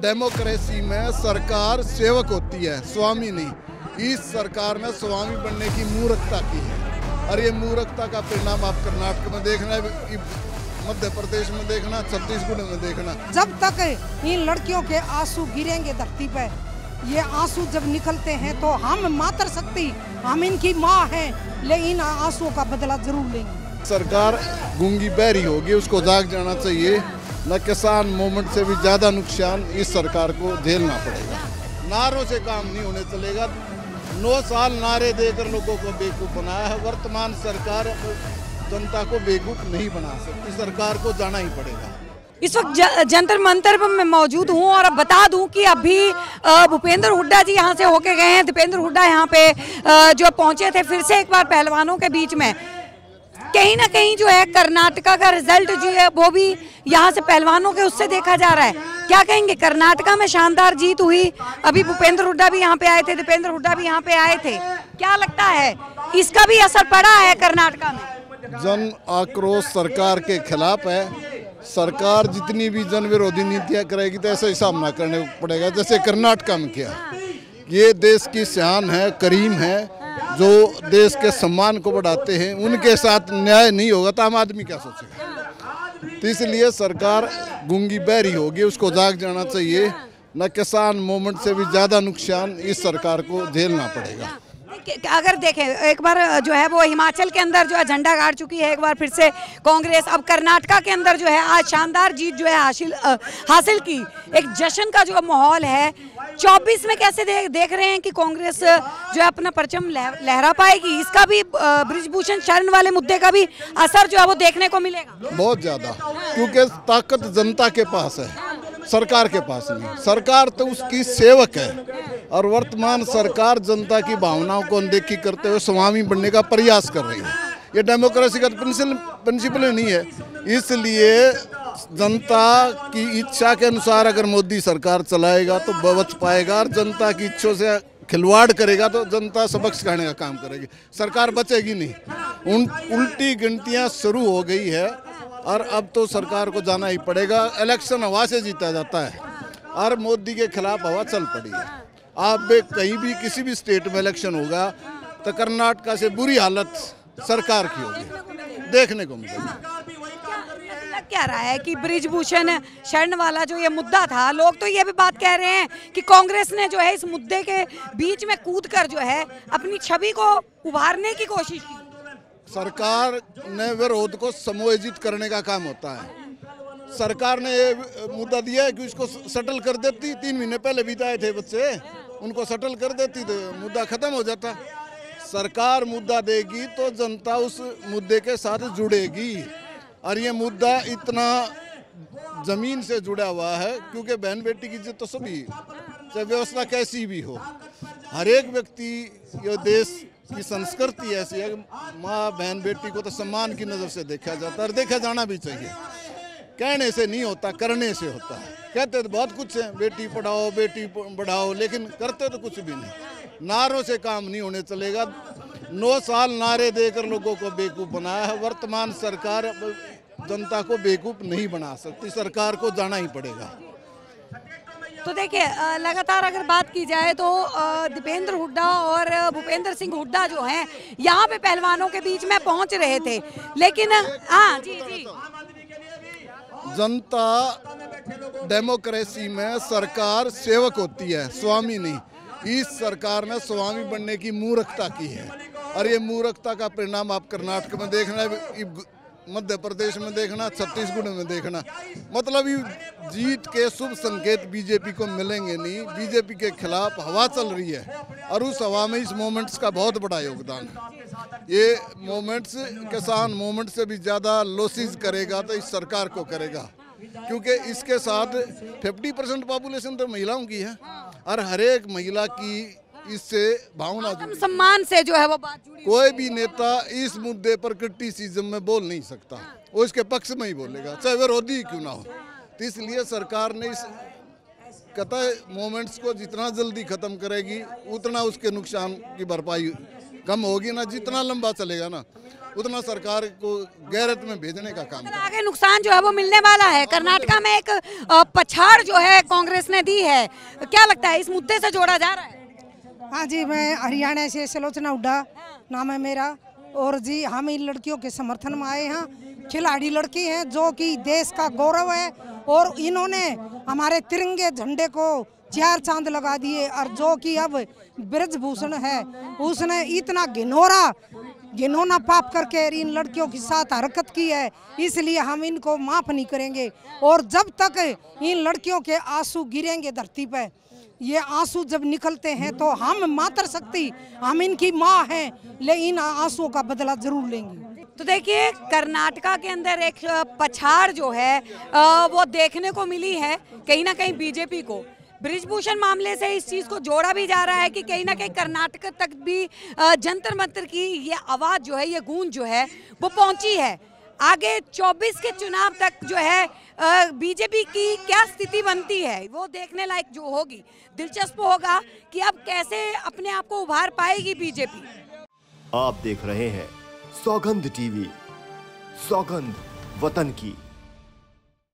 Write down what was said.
Democracy में सरकार सेवक होती है, स्वामी नहीं। इस सरकार ने स्वामी बनने की मूर्खता की है और ये मूर्खता का परिणाम आप कर्नाटक में देखना, मध्य प्रदेश में देखना, छत्तीसगढ़ में देखना। जब तक इन लड़कियों के आंसू गिरेंगे धरती पे, ये आंसू जब निकलते हैं तो हम मातृशक्ति, हम इनकी माँ हैं, लेकिन इन आंसुओं का बदला जरूर लेंगे। सरकार गूंगी बहरी होगी, उसको जाग जाना चाहिए। न किसान मूवमेंट से भी ज्यादा नुकसान इस सरकार को झेलना पड़ेगा। नारों से काम नहीं होने चलेगा। 9 साल नारे देकर लोगों को बेवकूफ बनाया है। वर्तमान सरकार जनता को बेवकूफ नहीं बना सकती, सरकार को जाना ही पड़ेगा। इस वक्त जंतर मंतर पर मैं मौजूद हूँ और अब बता दूं कि अभी भूपेंद्र हुड्डा जी यहाँ से होके गए हैं। दीपेंद्र हुड्डा यहाँ पे जो पहुंचे थे फिर से एक बार पहलवानों के बीच में। कहीं ना कहीं जो है कर्नाटका का रिजल्ट जो है वो भी यहाँ से पहलवानों के उससे देखा जा रहा है। क्या कहेंगे, कर्नाटका में शानदार जीत हुई। अभी भूपेंद्र हुड्डा भी यहाँ पे आए थे, दीपेंद्र हुड्डा भी यहाँ पे आए थे। क्या लगता है इसका भी असर पड़ा है कर्नाटका में? जन आक्रोश सरकार के खिलाफ है। सरकार जितनी भी जन विरोधी नीतियां करेगी तो ऐसा ही सामना करने पड़ेगा, जैसे कर्नाटका में किया। ये देश की शान है, करीम है, जो देश के सम्मान को बढ़ाते हैं। उनके साथ न्याय नहीं होगा तो आम आदमी क्या सोचेगा? तो इसलिए सरकार गूंगी बहरी होगी, उसको जाग जाना चाहिए। न किसान मूवमेंट से भी ज्यादा नुकसान इस सरकार को झेलना पड़ेगा। अगर देखें एक बार जो है वो हिमाचल के अंदर जो है झंडा गाड़ चुकी है एक बार फिर से कांग्रेस। अब कर्नाटका के अंदर जो है आज शानदार जीत जो है हासिल की। एक जश्न का जो माहौल है। 24 में कैसे देख रहे हैं कि कांग्रेस जो है अपना परचम लहरा पाएगी? इसका भी बृजभूषण शरण वाले मुद्दे का भी असर जो है वो देखने को मिलेगा बहुत ज्यादा, क्योंकि ताकत जनता के पास है, सरकार के पास नहीं। सरकार तो उसकी सेवक है और वर्तमान सरकार जनता की भावनाओं को अनदेखी करते हुए स्वामी बनने का प्रयास कर रही है। ये डेमोक्रेसी का प्रिंसिपल नहीं है। इसलिए जनता की इच्छा के अनुसार अगर मोदी सरकार चलाएगा तो बच पाएगा, और जनता की इच्छा से खिलवाड़ करेगा तो जनता सबक सिखाने का काम करेगी, सरकार बचेगी नहीं। उल्टी गिनतियां शुरू हो गई है और अब तो सरकार को जाना ही पड़ेगा। इलेक्शन हवा से जीता जाता है और मोदी के खिलाफ हवा चल पड़ी है। आप कहीं भी किसी भी स्टेट में इलेक्शन होगा तो कर्नाटका से बुरी हालत सरकार की होगी, देखने को मिलेगी। लग क्या रहा है कि बृजभूषण शरण वाला जो ये मुद्दा था, लोग तो ये भी बात कह रहे हैं कि कांग्रेस ने जो है इस मुद्दे के बीच में कूदकर जो है अपनी छवि को उभारने की कोशिश की। सरकार ने विरोध को समायोजित करने का काम होता है। सरकार ने ये मुद्दा दिया है कि इसको सेटल कर देती, 3 महीने पहले बिताए थे बच्चे, उनको सेटल कर देती तो मुद्दा खत्म हो जाता। सरकार मुद्दा देगी तो जनता उस मुद्दे के साथ जुड़ेगी, और ये मुद्दा इतना जमीन से जुड़ा हुआ है क्योंकि बहन बेटी की इज्जत तो सभी, चाहे व्यवस्था कैसी भी हो, हर एक व्यक्ति, ये देश की संस्कृति ऐसी है, माँ बहन बेटी को तो सम्मान की नज़र से देखा जाता है और देखा जाना भी चाहिए। कहने से नहीं होता, करने से होता है। कहते तो बहुत कुछ है, बेटी पढ़ाओ बेटी बढ़ाओ, लेकिन करते तो कुछ भी नहीं। नारों से काम नहीं होने चलेगा। 9 साल नारे देकर लोगों को बेवकूफ बनाया है। वर्तमान सरकार जनता को बेवकूफ नहीं बना सकती, सरकार को जाना ही पड़ेगा। तो देखिए लगातार अगर बात की जाए तो दीपेंद्र हुड्डा और भूपेंद्र सिंह हुड्डा जो हैं यहाँ पे पहलवानों के बीच में पहुँच रहे थे, लेकिन हाँ जी जनता डेमोक्रेसी में सरकार सेवक होती है, स्वामी नहीं। इस सरकार ने स्वामी बनने की मूर्खता की है और ये मूर्खता का परिणाम आप कर्नाटक में देखना, मध्य प्रदेश में देखना, छत्तीसगढ़ में देखना। मतलब ये जीत के शुभ संकेत बीजेपी को मिलेंगे नहीं। बीजेपी के खिलाफ हवा चल रही है और उस हवा में इस मूवमेंट्स का बहुत बड़ा योगदान है। ये मूवमेंट्स किसान मूवमेंट से भी ज़्यादा लॉसेस करेगा तो इस सरकार को करेगा, क्योंकि इसके साथ 50% पॉपुलेशन तो महिलाओं की है और हर एक महिला की इससे भावना जुड़ी, सम्मान से जो है वो बात जुड़ी। कोई भी नेता इस मुद्दे पर क्रिटिसिज्म में बोल नहीं सकता, वो इसके पक्ष में ही बोलेगा, चाहे विरोधी क्यों ना हो। तो इसलिए सरकार ने इस कतई मोमेंट्स को जितना जल्दी खत्म करेगी उतना उसके नुकसान की भरपाई कम होगी ना, जितना लंबा चलेगा ना। उतना सरकार को गैरत में भेजने का काम। आगे नुकसान जो है वो मिलने वाला है। कर्नाटका में एक पछाड़ जो है कांग्रेस ने दी है, क्या लगता है इस मुद्दे से जोड़ा जा रहा है? हाँ जी, मैं हरियाणा से सलोचना हुड्डा नाम है मेरा, और जी हम इन लड़कियों के समर्थन में आए हैं। खिलाड़ी लड़की हैं जो कि देश का गौरव है, और इन्होंने हमारे तिरंगे झंडे को 4 चांद लगा दिए। और जो कि अब ब्रजभूषण है, उसने इतना घिनौना पाप करके इन लड़कियों के साथ हरकत की है, इसलिए हम इनको माफ नहीं करेंगे। और जब तक इन लड़कियों के आंसू गिरेंगे धरती पे, ये आंसू जब निकलते हैं तो हम मातृशक्ति, हम इनकी माँ हैं, लेकिन इन आंसुओं का बदला जरूर लेंगे। तो देखिए कर्नाटका के अंदर एक पछाड़ जो है वो देखने को मिली है कहीं ना कहीं बीजेपी को। ब्रिजभूषण मामले से इस चीज को जोड़ा भी जा रहा है कि कहीं ना कहीं कर्नाटक तक भी जंतर मंतर की ये आवाज जो है, ये गूंज जो है वो पहुंची है। आगे 24 के चुनाव तक जो है बीजेपी की क्या स्थिति बनती है वो देखने लायक जो होगी। दिलचस्प होगा कि अब कैसे अपने आप को उभार पाएगी बीजेपी। आप देख रहे हैं सौगंध टीवी, सौगंध वतन की।